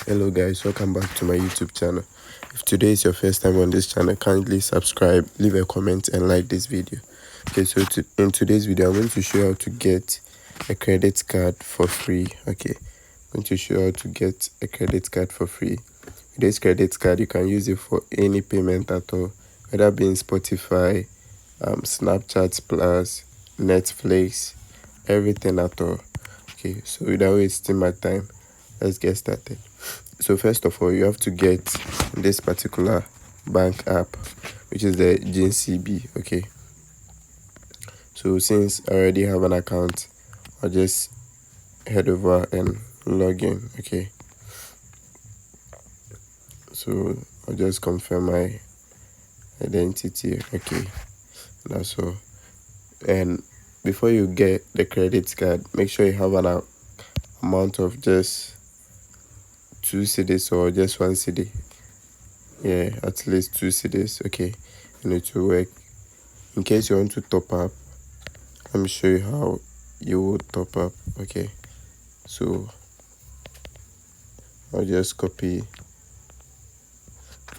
Hello guys, welcome back to my YouTube channel. If today is your first time on this channel, kindly subscribe, leave a comment and like this video. Okay, so in today's video I'm going to show you how to get a credit card for free. Okay, I'm going to show you how to get a credit card for free. With this credit card you can use it for any payment at all, whether being Spotify, Snapchat Plus, Netflix, everything at all. Okay, so without wasting my time, let's get started. So first of all, you have to get this particular bank app, which is the GCB. Okay, so since I already have an account, I'll just head over and log in. Okay, so I'll just confirm my identity. Okay, that's all. And before you get the credit card, make sure you have an amount of just 2 cedis or just 1 cedi. Yeah, at least 2 cedis. Okay, and it will work. In case you want to top up, let me show you how you will top up. Okay, so I'll just copy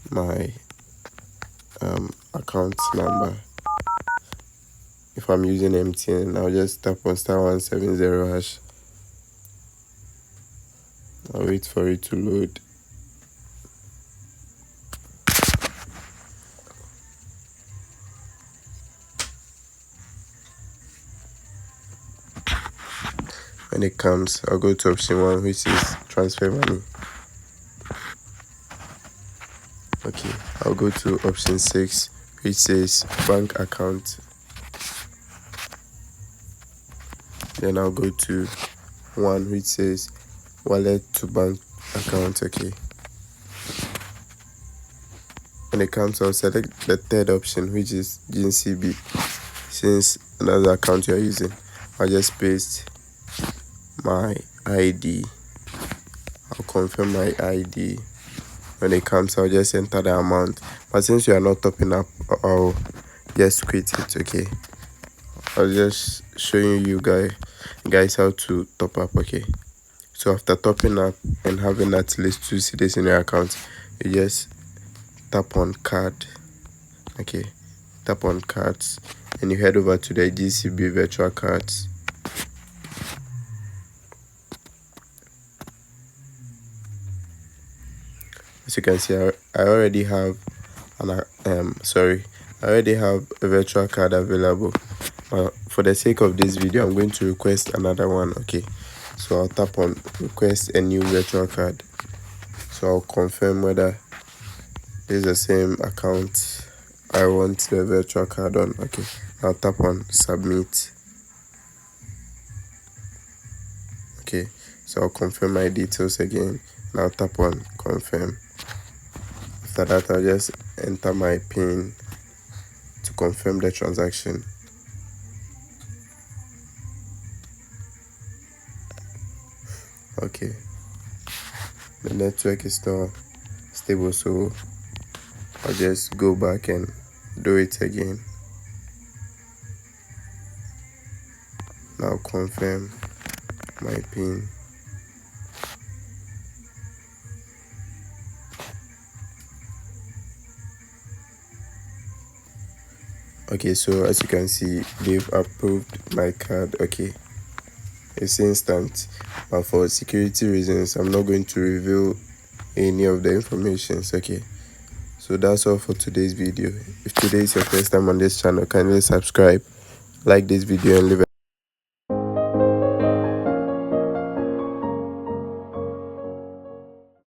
my account number. If I'm using MTN, I'll just tap on *170#. I'll wait for it to load. When it comes, I'll go to option 1, which is transfer money. Okay, I'll go to option 6, which says bank account. Then I'll go to 1, which says wallet to bank account. Okay, when it comes, I'll select the third option, which is GCB. Since another account you're using, I'll just paste my ID. I'll confirm my ID. When it comes, I'll just enter the amount. But since you are not topping up, I'll just quit it. Okay, I'll just showing you guys how to top up. Okay, so after topping up and having at least 2 cedis in your account, you just tap on card. Okay, tap on cards and you head over to the GCB virtual cards. As you can see, I already have I already have a virtual card available, but for the sake of this video I'm going to request another one. Okay, so I'll tap on request a new virtual card. So I'll confirm whether this is the same account I want the virtual card on. Okay, I'll tap on submit. Okay, so I'll confirm my details again and I'll tap on confirm. After that, I'll just enter my PIN to confirm the transaction. Okay, the network is not stable, so I'll just go back and do it again. Now confirm my PIN. Okay, so as you can see, they've approved my card. Okay, it's instant, but for security reasons I'm not going to reveal any of the information. Okay, so that's all for today's video. If today is your first time on this channel, kindly subscribe, like this video and leave a